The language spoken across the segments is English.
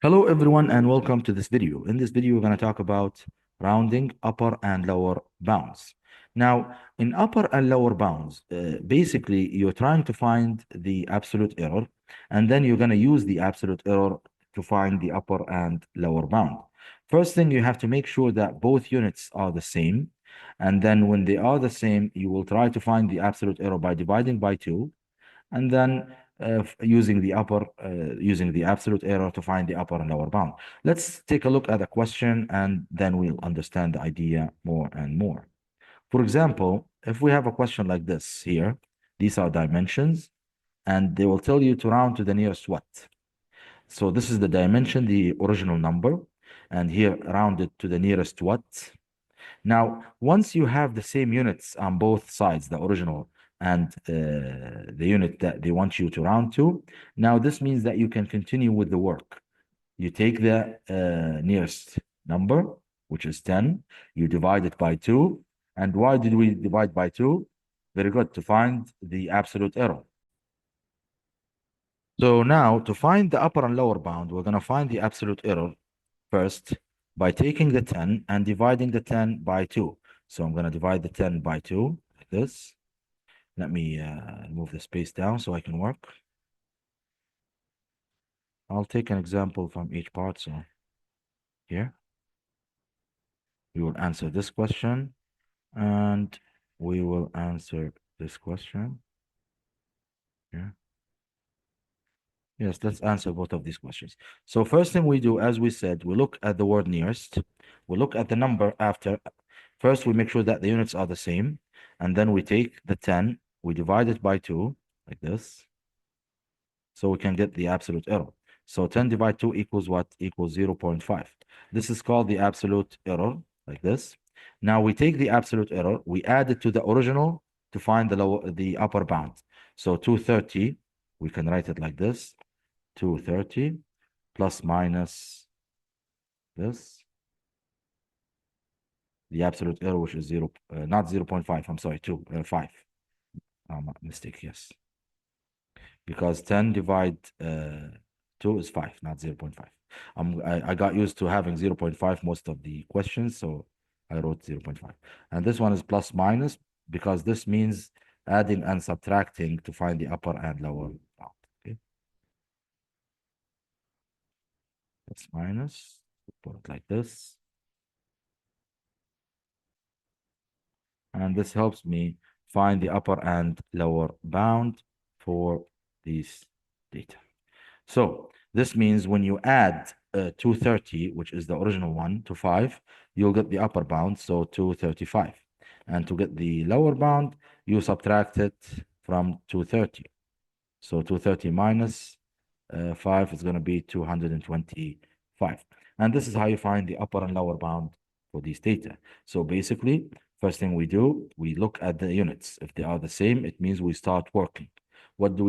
Hello everyone and welcome to this video. In this video, we're going to talk about rounding upper and lower bounds. Now, in upper and lower bounds, basically you're trying to find the absolute error, and then you're going to use the absolute error to find the upper and lower bound. First thing, you have to make sure that both units are the same. And then when they are the same, you will try to find the absolute error by dividing by 2 and then using the absolute error to find the upper and lower bound. Let's take a look at the question and then we'll understand the idea more and more. For example, if we have a question like this here, these are dimensions, and they will tell you to round to the nearest what. So this is the dimension, the original number, and here rounded to the nearest what. Now, once you have the same units on both sides, the original and the unit that they want you to round to, now this means that you can continue with the work. You take the nearest number, which is 10, you divide it by 2. And why did we divide by 2? Very good, to find the absolute error. So now, to find the upper and lower bound, we're going to find the absolute error first by taking the 10 and dividing the 10 by 2. So I'm going to divide the 10 by 2 like this. Let me move the space down so I can work. I'll take an example from each part. So here, we will answer this question and we will answer this question. Here. Yes, let's answer both of these questions. So first thing we do, as we said, we look at the word nearest. We look at the number after. First, we make sure that the units are the same. And then we take the 10, we divide it by 2, like this. So we can get the absolute error. So 10 divided 2 equals what? Equals 0.5. This is called the absolute error, like this. Now we take the absolute error, we add it to the original to find the upper bound. So 230, we can write it like this. 230 plus minus this, the absolute error, which is not 0.5, I'm sorry, 5. Mistake, yes. Because 10 divide 2 is 5, not 0.5. I got used to having 0.5 most of the questions, so I wrote 0.5. And this one is plus minus because this means adding and subtracting to find the upper and lower bound. Okay, plus minus, put it like this. And this helps me find the upper and lower bound for these data. So this means when you add 230, which is the original one, to 5, you'll get the upper bound, so 235. And to get the lower bound, you subtract it from 230. So 230 minus 5 is going to be 225. And this is how you find the upper and lower bound for these data. So basically, first thing we do, we look at the units. If they are the same, it means we start working. What do?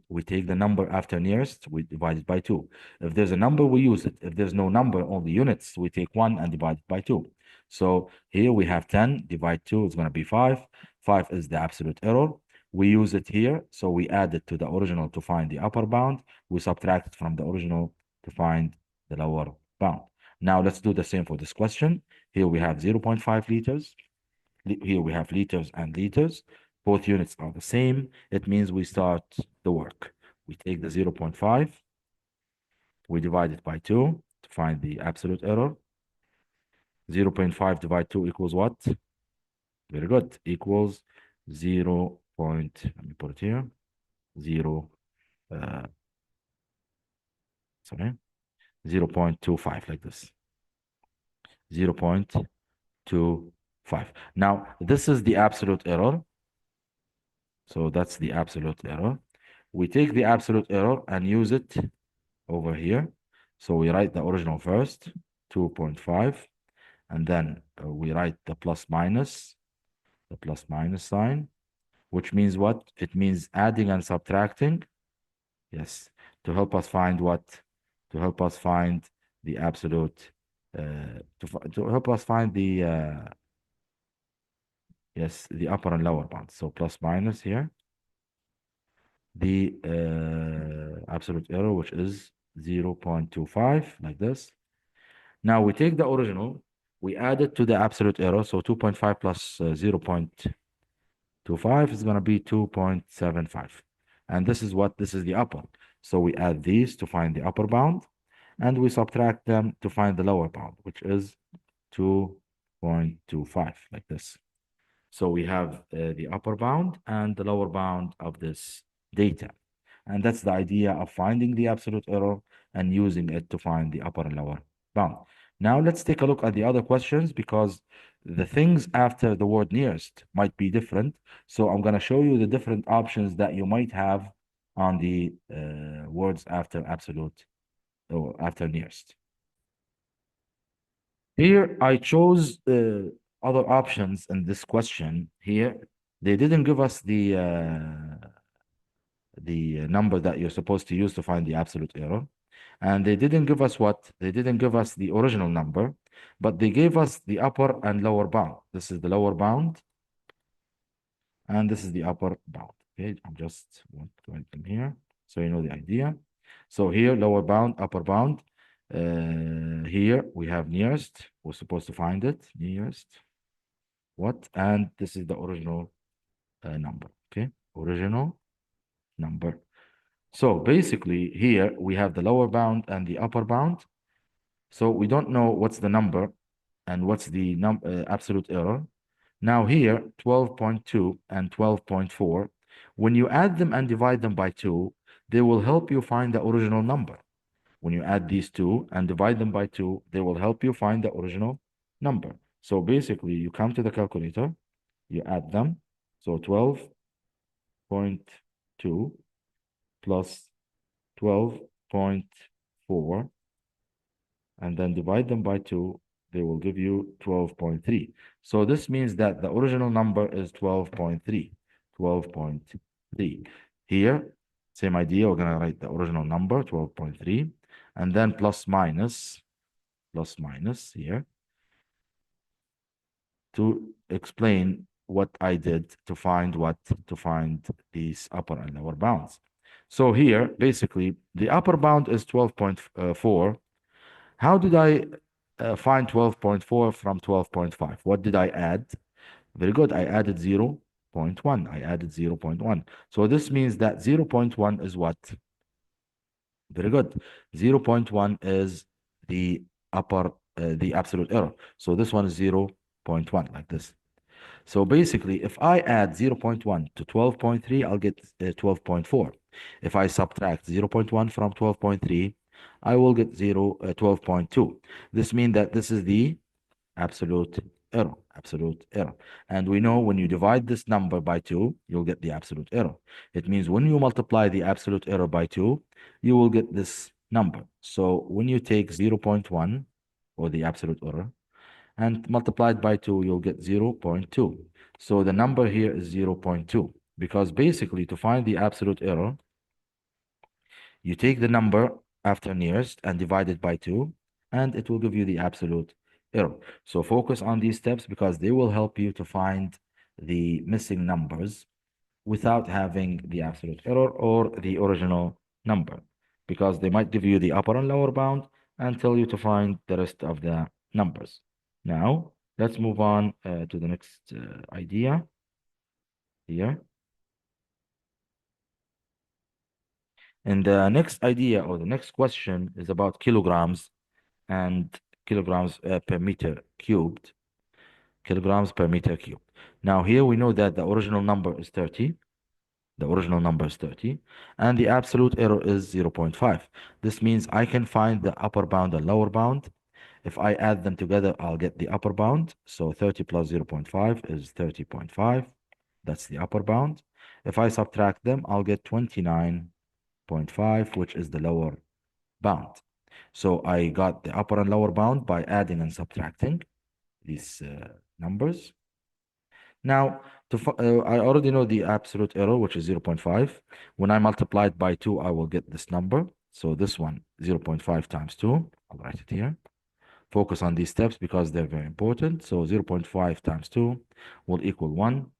We take the number after nearest, we divide it by 2. If there's a number, we use it. If there's no number, only units, we take 1 and divide it by 2. So here we have 10, divide 2 is going to be 5. 5 is the absolute error. We use it here, so we add it to the original to find the upper bound. We subtract it from the original to find the lower bound. Now let's do the same for this question. Here we have 0.5 liters. Here we have liters and liters. Both units are the same. It means we start the work. We take the 0.5, we divide it by 2 to find the absolute error. 0.5 divided 2 equals what? Very good. Equals 0. Let me put it here. 0, sorry, 0.25 like this. 0.25. Now, this is the absolute error. So that's the absolute error. We take the absolute error and use it over here. So we write the original first, 2.5, and then we write the plus minus sign, which means what? It means adding and subtracting. Yes, to help us find what? To help us find the absolute, to help us find the, yes, the upper and lower bound. So plus minus here, the absolute error, which is 0.25 like this. Now we take the original, we add it to the absolute error. So 2.5 plus 0.25 is going to be 2.75. And this is the upper. So we add these to find the upper bound, and we subtract them to find the lower bound, which is 2.25 like this. So we have the upper bound and the lower bound of this data. And that's the idea of finding the absolute error and using it to find the upper and lower bound. Now let's take a look at the other questions, because the things after the word nearest might be different. So I'm going to show you the different options that you might have on the words after absolute or after nearest. Here I chose other options in this question. Here they didn't give us the number that you're supposed to use to find the absolute error. And they didn't give us what? They didn't give us the original number, but they gave us the upper and lower bound. This is the lower bound, and this is the upper bound. Okay, I'm just want to write them here so you know the idea. So here, lower bound, upper bound. Here we have nearest. We're supposed to find it, nearest. What? And this is the original number. Okay, original number. So basically here we have the lower bound and the upper bound. So we don't know what's the number and what's the absolute error. Now here, 12.2 and 12.4, when you add them and divide them by 2, they will help you find the original number. When you add these two and divide them by 2, they will help you find the original number. So basically, you come to the calculator, you add them. So 12.2 plus 12.4, and then divide them by 2, they will give you 12.3. So this means that the original number is 12.3. 12.3. Here, same idea, we're going to write the original number, 12.3, and then plus minus here to explain what I did to find these upper and lower bounds. So here, basically, the upper bound is 12.4. How did I find 12.4 from 12.5? What did I add? Very good. I added 0.1. I added 0.1. So this means that 0.1 is what? Very good. 0.1 is the the absolute error. So this one is 0.1 like this. So basically, if I add 0.1 to 12.3, I'll get 12.4. If I subtract 0.1 from 12.3, I will get 12.2. This means that this is the absolute error, absolute error. And we know when you divide this number by 2, you'll get the absolute error. It means when you multiply the absolute error by 2, you will get this number. So when you take 0.1, or the absolute error, and multiplied by 2, you'll get 0.2. So the number here is 0.2, because basically to find the absolute error, you take the number after nearest and divide it by 2, and it will give you the absolute error. So focus on these steps because they will help you to find the missing numbers without having the absolute error or the original number, because they might give you the upper and lower bound and tell you to find the rest of the numbers. Now, let's move on to the next idea here. And the next idea or the next question is about kilograms and kilograms per meter cubed. Kilograms per meter cubed. Now, here we know that the original number is 30. The original number is 30, and the absolute error is 0.5. This means I can find the upper bound and lower bound. If I add them together, I'll get the upper bound. So 30 plus 0.5 is 30.5. That's the upper bound. If I subtract them, I'll get 29.5, which is the lower bound. So I got the upper and lower bound by adding and subtracting these numbers. Now, I already know the absolute error, which is 0.5. When I multiply it by 2, I will get this number. So this one, 0.5 times 2. I'll write it here. Focus on these steps because they're very important. So 0.5 times 2 will equal 1.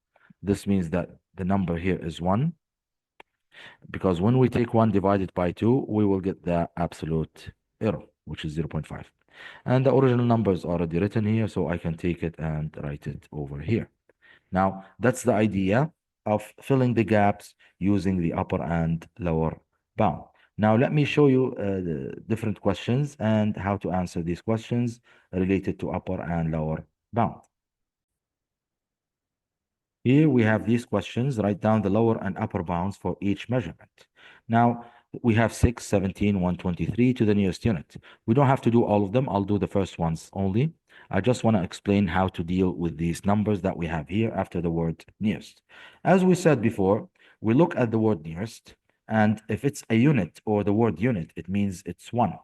This means that the number here is 1. because when we take 1 divided by 2, we will get the absolute error, which is 0.5. And the original number is already written here, so I can take it and write it over here. Now, that's the idea of filling the gaps using the upper and lower bound. Now, let me show you the different questions and how to answer these questions related to upper and lower bound. Here we have these questions. Write down the lower and upper bounds for each measurement. Now, we have 6, 17, 123 to the nearest unit. We don't have to do all of them. I'll do the first ones only. I just want to explain how to deal with these numbers that we have here after the word nearest. As we said before, we look at the word nearest, and if it's a unit or the word unit, it means it's 1.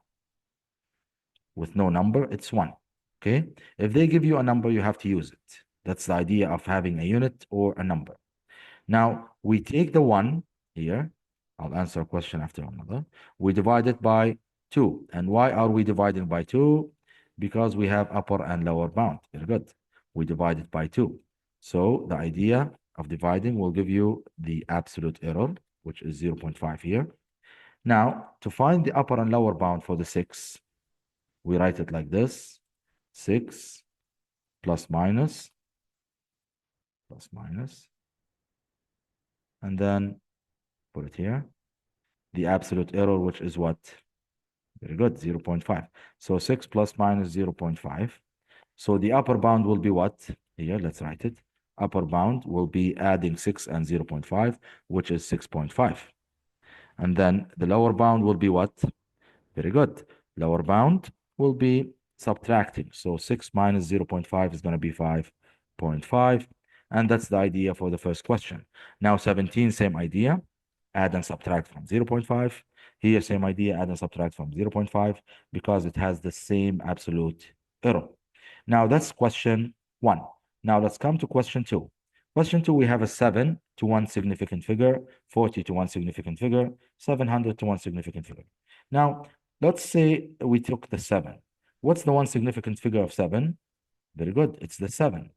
With no number, it's 1. Okay? If they give you a number, you have to use it. That's the idea of having a unit or a number. Now, we take the 1 here. I'll answer a question after another. We divide it by 2. And why are we dividing by 2? Because we have upper and lower bound. Very good. We divide it by 2. So the idea of dividing will give you the absolute error, which is 0.5 here. Now, to find the upper and lower bound for the 6, we write it like this. 6 plus minus, and then put it here. The absolute error, which is what? Very good, 0.5. So 6 plus minus 0.5. So the upper bound will be what? Here, let's write it. Upper bound will be adding 6 and 0.5, which is 6.5. And then the lower bound will be what? Very good. Lower bound will be subtracting. So 6 minus 0.5 is going to be 5.5. And that's the idea for the first question. Now 17, same idea. Add and subtract from 0.5. Here, same idea, add and subtract from 0.5 because it has the same absolute error. Now that's question 1. Now let's come to question 2. Question 2, we have a 7 to one significant figure, 40 to one significant figure, 700 to one significant figure. Now, let's say we took the 7. What's the one significant figure of 7? Very good, it's the 7.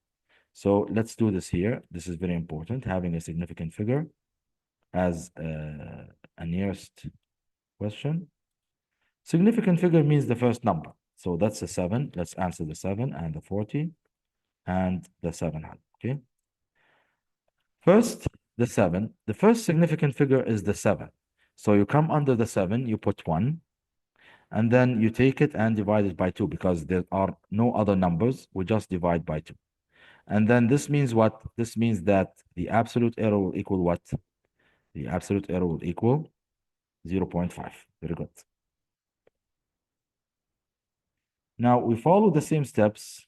So let's do this here. This is very important, having a significant figure as a nearest question. Significant figure means the first number. So that's the 7. Let's answer the 7 and the 40 and the 700, okay? First, the 7. The first significant figure is the 7. So you come under the 7, you put 1, and then you take it and divide it by 2 because there are no other numbers. We just divide by 2. And then this means what? This means that the absolute error will equal what? The absolute error will equal 0.5. Very good. Now we follow the same steps.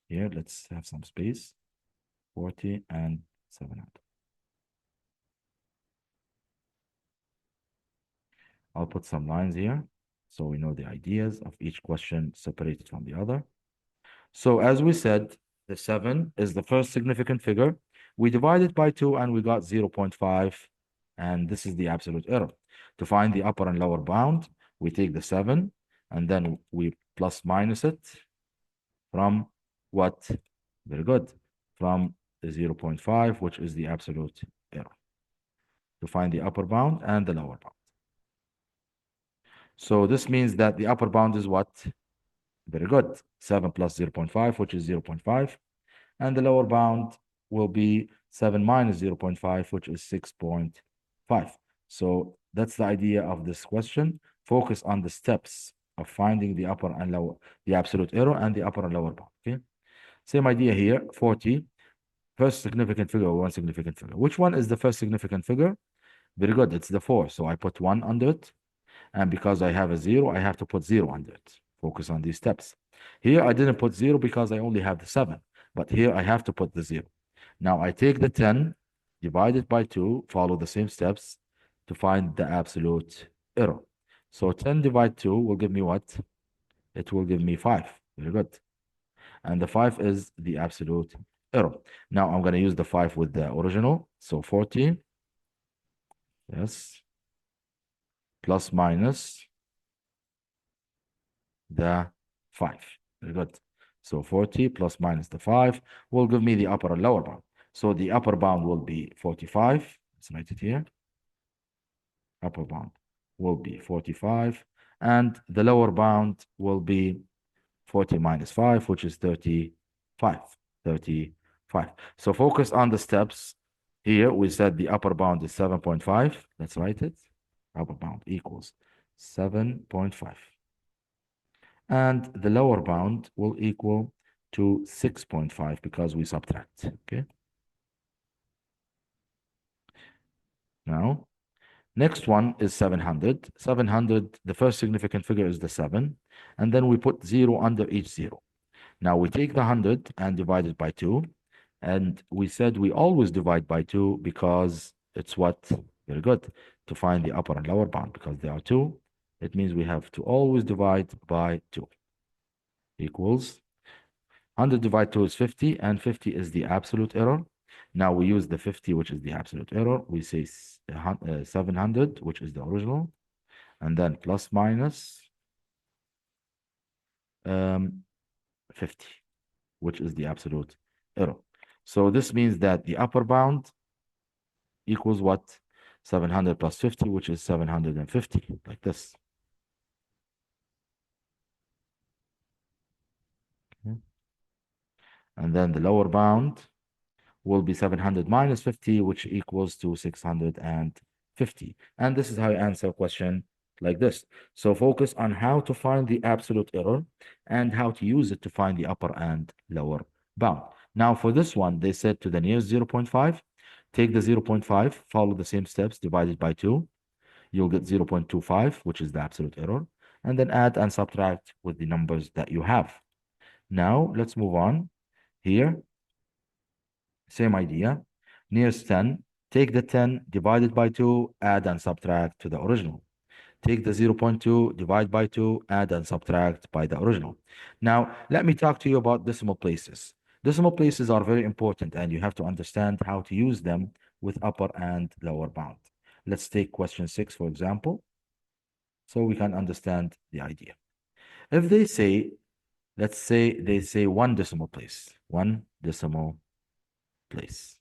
Here, let's have some space. 40 and 700. I'll put some lines here so we know the ideas of each question separated from the other. So as we said, the 7 is the first significant figure. We divided by 2 and we got 0.5, and this is the absolute error. To find the upper and lower bound, we take the 7 and then we plus minus it from what? Very good. From the 0.5, which is the absolute error. To find the upper bound and the lower bound. So this means that the upper bound is what? Very good. 7 plus 0.5, which is 0.5. And the lower bound will be 7 minus 0.5, which is 6.5. So that's the idea of this question. Focus on the steps of finding the upper and lower, the absolute error and the upper and lower bound. Okay. Same idea here. 40. First significant figure, one significant figure. Which one is the first significant figure? Very good. It's the 4. So I put 1 under it. And because I have a 0, I have to put 0 under it. Focus on these steps. Here, I didn't put 0 because I only have the 7. But here, I have to put the 0. Now, I take the 10, divide it by 2, follow the same steps to find the absolute error. So 10 divided 2 will give me what? It will give me 5. Very good. And the 5 is the absolute error. Now, I'm going to use the 5 with the original. So 40. Yes. Plus minus the 5. Very good. So 40 plus minus the 5 will give me the upper and lower bound. So the upper bound will be 45. Let's write it here. Upper bound will be 45, and the lower bound will be 40 minus 5, which is 35. 35. So focus on the steps. Here we said the upper bound is 7.5. Let's write it. Upper bound equals 7.5. And the lower bound will equal to 6.5 because we subtract. Okay. Now, next one is 700. 700, the first significant figure is the 7. And then we put 0 under each 0. Now we take the 100 and divide it by 2. And we said we always divide by 2 because it's what? Very good. To find the upper and lower bound because they are 2. It means we have to always divide by 2. Equals 100 divided 2 is 50, and 50 is the absolute error. Now we use the 50, which is the absolute error. We say 700, which is the original, and then plus minus 50, which is the absolute error. So this means that the upper bound equals what? 700 plus 50, which is 750, like this. Okay. And then the lower bound will be 700 minus 50, which equals to 650. And this is how you answer a question like this. So focus on how to find the absolute error and how to use it to find the upper and lower bound. Now for this one, they said to the nearest 0.5, take the 0.5, follow the same steps, divide it by 2. You'll get 0.25, which is the absolute error, and then add and subtract with the numbers that you have. Now let's move on. Here, same idea. Nearest 10, take the 10, divide it by 2, add and subtract to the original. Take the 0.2, divide by 2, add and subtract by the original. Now, let me talk to you about decimal places. Decimal places are very important, and you have to understand how to use them with upper and lower bound. Let's take question 6, for example, so we can understand the idea. If they say, let's say they say one decimal place, one decimal place.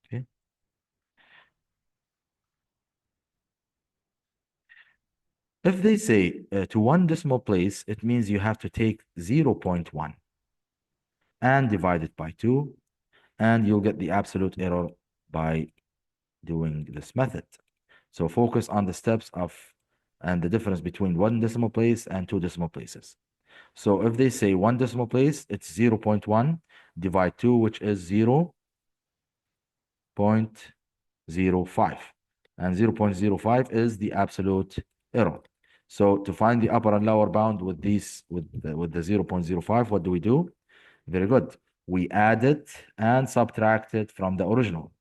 Okay. If they say to one decimal place, it means you have to take 0.1 and divide it by 2, and you'll get the absolute error by doing this method. So focus on the steps of and the difference between one decimal place and two decimal places. So if they say one decimal place, it's 0.1, divide 2, which is 0.05. And 0.05 is the absolute error. So to find the upper and lower bound with these with the 0.05, what do we do? Very good. We add it and subtract it from the original.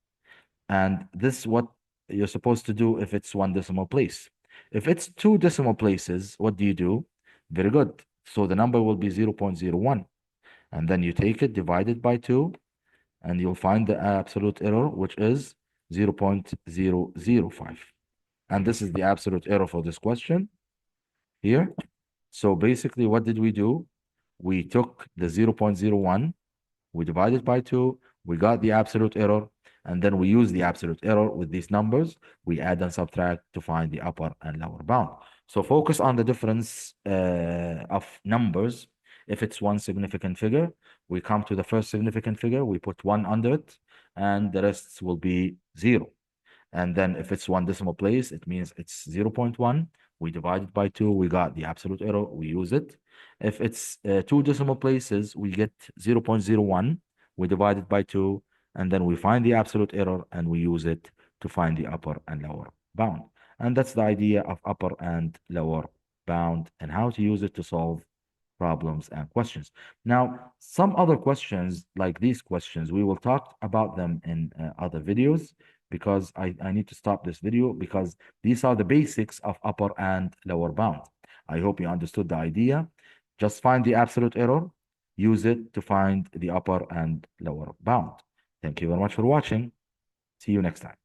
And this is what you're supposed to do if it's one decimal place. If it's two decimal places, what do you do? Very good. So the number will be 0.01. And then you take it, divide it by 2, and you'll find the absolute error, which is 0.005. And this is the absolute error for this question here. So basically, what did we do? We took the 0.01, we divided by 2, we got the absolute error, and then we use the absolute error with these numbers. We add and subtract to find the upper and lower bound. So focus on the difference of numbers. If it's one significant figure, we come to the first significant figure, we put 1 under it, and the rest will be 0. And then if it's one decimal place, it means it's 0.1. We divide it by 2, we got the absolute error, we use it. If it's two decimal places, we get 0.01. We divide it by 2, and then we find the absolute error, and we use it to find the upper and lower bound. And that's the idea of upper and lower bound and how to use it to solve problems and questions. Now, some other questions like these questions, we will talk about them in other videos because I need to stop this video because these are the basics of upper and lower bound. I hope you understood the idea. Just find the absolute error, use it to find the upper and lower bound. Thank you very much for watching. See you next time.